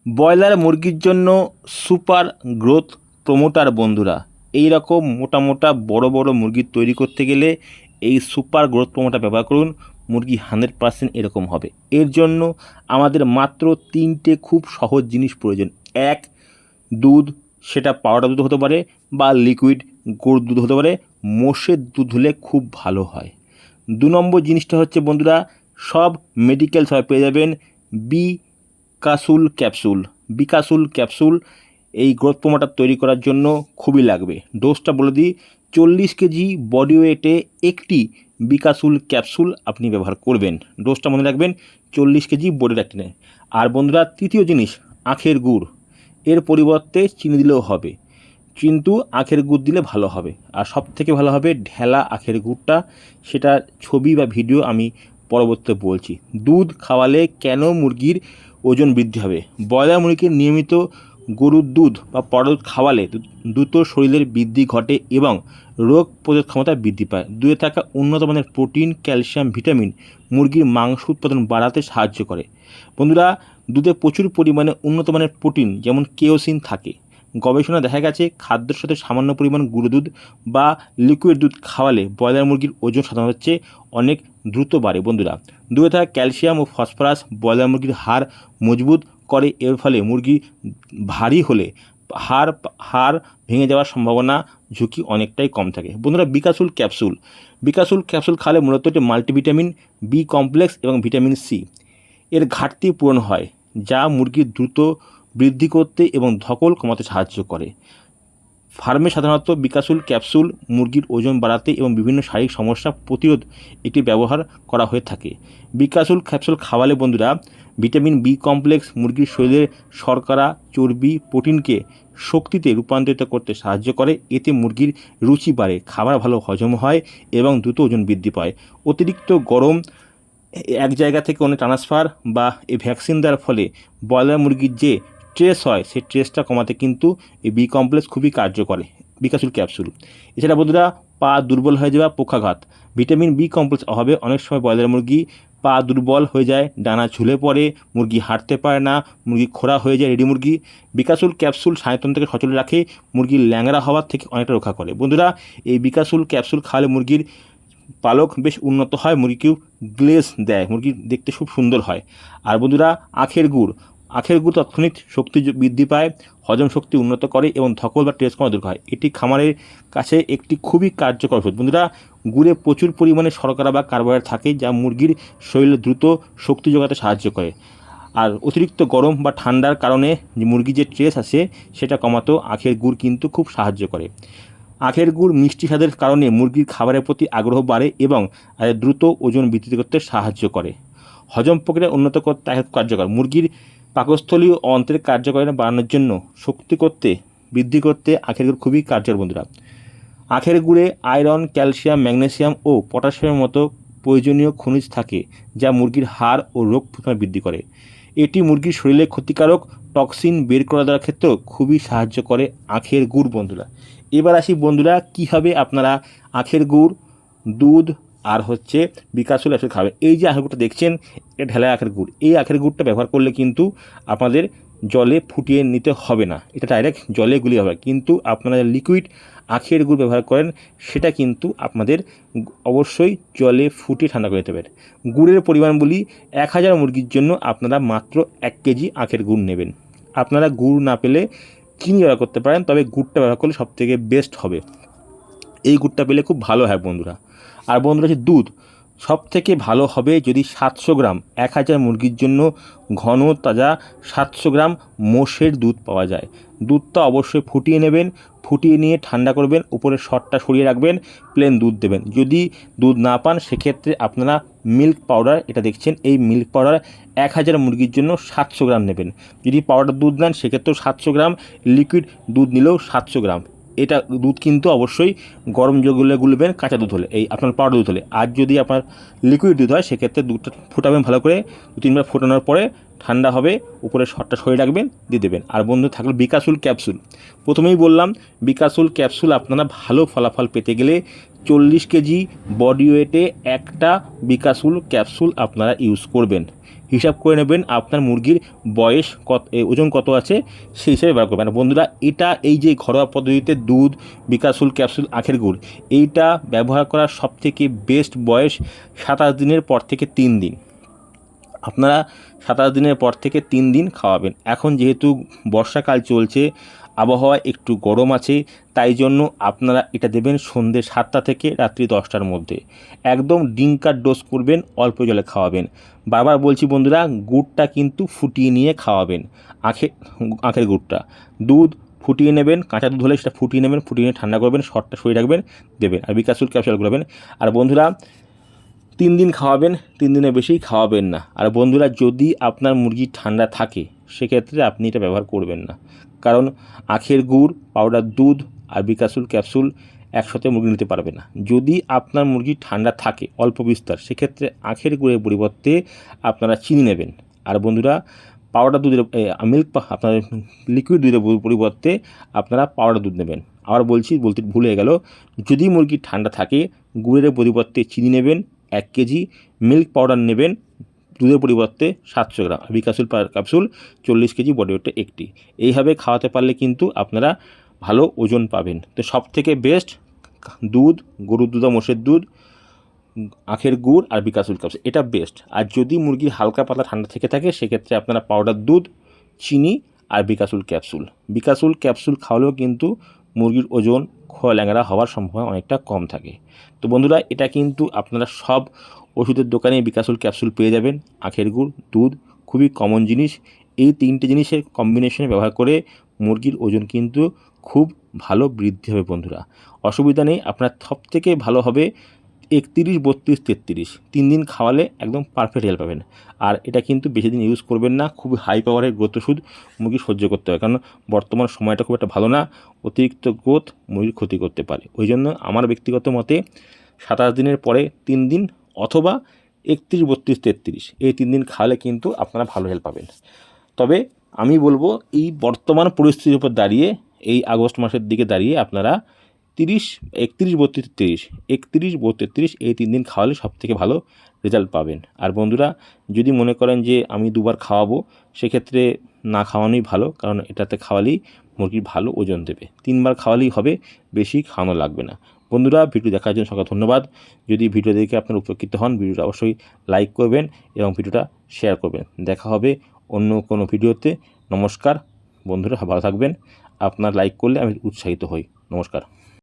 Broiler মুরগির জন্য super growth promoter বন্ধুরা, এই রকম মোটা মোটা বড় বড় মুরগি তৈরি করতে গেলে এই সুপার গ্রোথ প্রমোটার ব্যবহার করুন। মুরগি 100% এরকম হবে। এর জন্য আমাদের মাত্র 3টে খুব সহজ জিনিস প্রয়োজন। এক, দুধ, সেটা পাউডার দুধ হতে পারে বা লিকুইড গরুর দুধ হতে পারে। মোষের দুধ হলে খুব ভালো হয়। 2 নম্বর জিনিসটা হচ্ছে বন্ধুরা, সব মেডিকেল শপে পেয়ে যাবেন বিকাসুল ক্যাপসুল। এই গ্রোথ প্রমোটার তৈরি করার জন্য খুবই লাগবে। ডোজটা বলে দিই, 40 কেজি বডি ওয়েটে একটি বিকাসুল ক্যাপসুল আপনি ব্যবহার করবেন। ডোজটা মনে রাখবেন, 40 কেজি বডি ওয়েটে। আর বন্ধুরা, তৃতীয় জিনিস, আখের গুড়। এর পরিবর্তে চিনি দিলেও হবে, কিন্তু আখের গুড় দিলে ভালো হবে। আর সবথেকে ভালো হবে ঢেলা আখের গুড়টা। সেটা ছবি বা ভিডিও আমি পরবর্তীতে বলছি। দুধ খাওয়ালে কেন মুরগির ওজন বৃদ্ধি হবে? ব্রয়লার মুরগিকে নিয়মিত গরুর দুধ বা পাউডার দুধ খাওয়ালে দ্রুত শরীরের বৃদ্ধি ঘটে এবং রোগ প্রতিরোধ ক্ষমতা বৃদ্ধি পায়। দুধে থাকা উন্নত মানের প্রোটিন, ক্যালসিয়াম, ভিটামিন মুরগির মাংস উৎপাদন বাড়াতে সাহায্য করে। বন্ধুরা, দুধে প্রচুর পরিমাণে উন্নত মানের প্রোটিন যেমন কেওসিন থাকে। গবেষণায় দেখা গেছে খাদ্যের সাথে সামান্য পরিমাণ গুঁড়ো দুধ বা লিকুইড দুধ খাওয়ালে ব্রয়লার মুরগির ওজন সাধারণত চেয়ে অনেক দ্রুত বাড়ে। বন্ধুরা, দুধে থাকা ক্যালসিয়াম ও ফসফরাস ব্রয়লার মুরগির হাড় মজবুত করে। এর ফলে মুরগি ভারী হলে হাড় ভেঙে যাওয়ার সম্ভাবনা ঝুঁকি অনেকটাই কম থাকে। বন্ধুরা, বিকাসুল ক্যাপসুল খাওয়ালে মূলত এটি মাল্টিভিটামিন, বি কমপ্লেক্স এবং ভিটামিন সি এর ঘাটতি পূরণ হয়, যা মুরগির দ্রুত বৃদ্ধি করতে এবং ধকল কমাতে সাহায্য করে। ফার্মে সাধারণত বিকাসুল ক্যাপসুল মুরগির ওজন বাড়াতে এবং বিভিন্ন শারীরিক সমস্যা প্রতিরোধ এটি ব্যবহার করা হয়ে থাকে। বিকাসুল ক্যাপসুল খাওয়ালে বন্ধুরা ভিটামিন বি কমপ্লেক্স মুরগির শরীরে শর্করা, চর্বি, প্রোটিনকে শক্তিতে রূপান্তরিত করতে সাহায্য করে। এতে মুরগির রুচি বাড়ে, খাবার ভালো হজম হয় এবং দ্রুত ওজন বৃদ্ধি পায়। অতিরিক্ত গরম এক জায়গা থেকে অনেক ট্রান্সফার বা এই ভ্যাকসিন দেওয়ার ফলে ব্রয়লার মুরগির যে স্ট্রেস হয় সেই স্ট্রেসটা কমাতে কিন্তু এই বি কমপ্লেক্স খুবই কার্যকর, বিকাসুল ক্যাপসুল। এছাড়া বন্ধুরা, পা দুর্বল হয়ে যাওয়া, পক্ষাঘাত, ভিটামিন বি কমপ্লেক্স অভাবে অনেক সময় ব্রয়লার মুরগি পা দুর্বল হয়ে যায়, ডানা ঝুলে পড়ে, মুরগি হাঁটতে পারে না, মুরগি খোঁড়া হয়ে যায় রেডি মুরগি। বিকাসুল ক্যাপসুল স্নায়ুতন্ত্রকে সচল রাখে, মুরগির ল্যাংড়া হওয়ার থেকে অনেকটা রক্ষা করে। বন্ধুরা, এই বিকাসুল ক্যাপসুল খাওয়ালে মুরগির পালক বেশ উন্নত হয়, মুরগিকেও গ্লেজ দেয়, মুরগি দেখতে খুব সুন্দর হয়। আর বন্ধুরা, আখের গুড় তাৎক্ষণিক শক্তি বৃদ্ধি পায়, হজম শক্তি উন্নত করে এবং ধকল বা টেস্ট কমা দূর হয়। এটি খামারের কাছে একটি খুবই কার্যকর ওষুধ। বন্ধুরা, গুড়ে প্রচুর পরিমাণে শর্করা বা কার্বোহাইড্রেট থাকে, যা মুরগির শরীরে দ্রুত শক্তি যোগাতে সাহায্য করে। আর অতিরিক্ত গরম বা ঠান্ডার কারণে যে মুরগির যে স্ট্রেস আছে সেটা কমাতেও আখের গুড় কিন্তু খুব সাহায্য করে। আখের গুড় মিষ্টি স্বাদের কারণে মুরগির খাবারের প্রতি আগ্রহ বাড়ে এবং দ্রুত ওজন বৃদ্ধি করতে সাহায্য করে। হজম প্রক্রিয়া উন্নত করতে কার্যকর। মুরগির পাকস্থলী ও অন্ত্রের কার্যকারিতা বাড়ানোর জন্য বৃদ্ধি করতে আখের গুড় খুবই কার্যকর। বন্ধুরা, আখের গুড়ে আয়রন, ক্যালসিয়াম, ম্যাগনেসিয়াম ও পটাশিয়ামের মতো প্রয়োজনীয় খনিজ থাকে, যা মুরগির হাড় ও রোগ প্রতিরোধ বৃদ্ধি করে। এটি মুরগির শরীরে ক্ষতিকারক টক্সিন বের করে দেওয়ার ক্ষেত্রেও খুবই সাহায্য করে আখের গুড়। বন্ধুরা, এবার আসি বন্ধুরা, কীভাবে আপনারা আখের গুড়, দুধ আর বিকাসুল একসাথে খাবেন। এই যে আখের গুড়টা দেখছেন, এটা ঢেলা আখের গুড়। এই আখের গুড়টা ব্যবহার করলে কিন্তু আপনাদের জলে ফুটিয়ে নিতে হবে না, এটা ডাইরেক্ট জলে গুলিয়ে হবে। কিন্তু আপনারা লিকুইড আখের গুড় ব্যবহার করেন, সেটা কিন্তু আপনাদের অবশ্যই জলে ফুটিয়ে ঠান্ডা করে নিতে হবে। গুড়ের পরিমাণ বলি, 1000 মুরগির জন্য আপনারা মাত্র 1 কেজি আখের গুড় নেবেন। আপনারা গুড় না পেলে চিনি ব্যবহার করতে পারেন, তবে গুড়টা ব্যবহার করলে সবথেকে বেস্ট হবে। এই গুড়টা পেলে খুব ভালো হয় বন্ধুরা। আর বন্ধুরা, দুধ সবথেকে ভালো হবে যদি 700 গ্রাম 1000 মুরগির জন্য ঘন তাজা 700 গ্রাম মোষের দুধ পাওয়া যায়। দুধটা অবশ্যই ফুটিয়ে নেবেন, ফুটিয়ে নিয়ে ঠান্ডা করবেন, উপরের সরটা সরিয়ে রাখবেন, প্লেন দুধ দেবেন। যদি দুধ না পান সেক্ষেত্রে আপনারা মিল্ক পাউডার, এটা দেখছেন এই মিল্ক পাউডার 1000 মুরগির জন্য 700 গ্রাম নেবেন। যদি পাউডার দুধ নেন সেক্ষেত্রেও 700 গ্রাম, লিকুইড দুধ নিলেও 700 গ্রাম। এটা দুধ কিন্তু অবশ্যই গরম জলে গুলবেন, কাঁচা দুধ হলে, এই আপনার পাউডার দুধ হলে। আর যদি আপনার লিকুইড দুধ হয় সেক্ষেত্রে দুধটা ফোটাবেন ভালো করে, 2-3 বার ফোটানোর পরে ঠান্ডা হবে, উপরে শটটা সরিয়ে রাখবেন, দিয়ে দেবেন। আর বন্ধু থাকলে বিকাসুল ক্যাপসুল, প্রথমেই বললাম বিকাসুল ক্যাপসুল আপনারা ভালো ফলাফল পেতে গেলে 40 কেজি বডি ওয়েটে একটা বিকাসুল ক্যাপসুল আপনারা ইউজ করবেন। হিসাব করে নেবেন আপনার মুরগির বয়স কত, ওজন কত আছে সেই হিসাবে ব্যবহার করবেন। আর বন্ধুরা এটা এই যে ঘরোয়া পদ্ধতিতে দুধ, বিকাসুল ক্যাপসুল, আখের গুড়, এইটা ব্যবহার করার সবথেকে বেস্ট বয়স 27 দিনের পর থেকে 3 দিন। আপনারা 27 দিনের পর থেকে 3 দিন খাওয়াবেন। এখন যেহেতু বর্ষাকাল চলছে, আবহাওয়া একটু গরম আছে, তাই জন্য আপনারা এটা দেবেন সন্ধ্যে 7টা থেকে রাত্রি 10টার মধ্যে। একদম ডিঙ্কার ডোজ করবেন, অল্প জলে খাওয়াবেন। বারবার বলছি বন্ধুরা, গুড়টা কিন্তু ফুটিয়ে নিয়ে খাওয়াবেন। আখের গুড়টা, দুধ ফুটিয়ে নেবেন, কাঁচা দুধ হলে সেটা ফুটিয়ে নেবেন, ফুটিয়ে নিয়ে ঠান্ডা করবেন, শর্টটা সরিয়ে রাখবেন, দেবেন। আর বিকাসুল ক্যাপসুল করবেন। আর বন্ধুরা 3 দিন খাওয়াবেন, 3 দিনের বেশি খাওয়াবেন না। আর বন্ধুরা যদি আপনার মুরগি ঠান্ডা থাকে সেক্ষেত্রে আপনি এটা ব্যবহার করবেন না, কারণ আখের গুড়, পাউডার দুধ আর বিকাসুল ক্যাপসুল একসাথে মুরগি নিতে পারবে না। যদি আপনার মুরগি ঠান্ডা থাকে অল্প বিস্তর, সেক্ষেত্রে আখের গুড়ের পরিবর্তে আপনারা চিনি নেবেন। আর বন্ধুরা পাউডার দুধের মিল্ক, আপনার লিকুইড দুধের পরিবর্তে আপনারা পাউডার দুধ নেবেন। আবার বলতে ভুলে গেল, যদি মুরগি ঠান্ডা থাকে গুড়ের পরিবর্তে চিনি নেবেন 1 কেজি, মিল্ক পাউডার নেবেন দুধের পরিবর্তে 700 গ্রাম, বিকাসুল ক্যাপসুল 40 কেজি, বডি ওয়েটে 1টি। এইভাবে খাওয়াতে পারলে কিন্তু আপনারা ভালো ওজন পাবেন। তো সবথেকে বেস্ট দুধ, গরুর দুধ, মোষের দুধ, আখের গুড় আর বিকাসুল ক্যাপসুল, এটা বেস্ট। আর যদি মুরগির হালকা পাতলা ঠান্ডা থেকে থাকে সেক্ষেত্রে আপনারা পাউডার দুধ, চিনি আর বিকাসুল ক্যাপসুল খাওয়ালেও কিন্তু মুরগির ওজন, খোয়া ল্যাংড়া হওয়ার সম্ভাবনা অনেকটা কম থাকে। তো বন্ধুরা এটা কিন্তু আপনারা সব ওষুধের দোকানে বিকাসুল ক্যাপসুল পেয়ে যাবেন। আখের গুড়, দুধ খুবই কমন জিনিস। এই 3টে জিনিসের কম্বিনেশনে ব্যবহার করে মুরগির ওজন কিন্তু খুব ভালো বৃদ্ধি হবে বন্ধুরা। অসুবিধা নেই, আপনার সবথেকে ভালো হবে 31, 32, 33, 3 দিন খাওয়ালে একদম পারফেক্ট হেল্প পাবেন। আর এটা কিন্তু বেশি দিন ইউজ করবেন না, খুব হাই পাওয়ারের গ্রোথ ওষুধ মুরগি সহ্য করতে হয়, কারণ বর্তমান সময়টা খুব একটা ভালো না, অতিরিক্ত গ্রোথ মুরগির ক্ষতি করতে পারে। ওই জন্য আমার ব্যক্তিগত মতে 27 দিনের পরে 3 দিন অথবা 31, 32, 33 এই 3 দিন খাওয়ালে কিন্তু আপনারা ভালো হেল্প পাবেন। তবে আমি বলবো এই বর্তমান পরিস্থিতির উপর দাঁড়িয়ে, এই আগস্ট মাসের দিকে দাঁড়িয়ে আপনারা 31, 32, 33 এই 3 দিন খাওয়ালে সবথেকে ভালো রেজাল্ট পাবেন। আর বন্ধুরা যদি মনে করেন যে আমি 2বার খাওয়াবো, সেক্ষেত্রে না খাওয়ানোই ভালো, কারণ এটাতে খাওয়ালেই মুরগির ভালো ওজন দেবে। 3বার খাওয়ালেই হবে, বেশি খাওয়ানো লাগবে না। বন্ধুরা ভিডিও দেখার জন্য সকল ধন্যবাদ। যদি ভিডিও দেখে আপনারা উপকৃত হন, ভিডিওটা অবশ্যই লাইক করবেন এবং ভিডিওটা শেয়ার করবেন। দেখা হবে অন্য কোনো ভিডিওতে। নমস্কার বন্ধুরা, ভালো থাকবেন। আপনার লাইক করলে আমি উৎসাহিত হই। নমস্কার।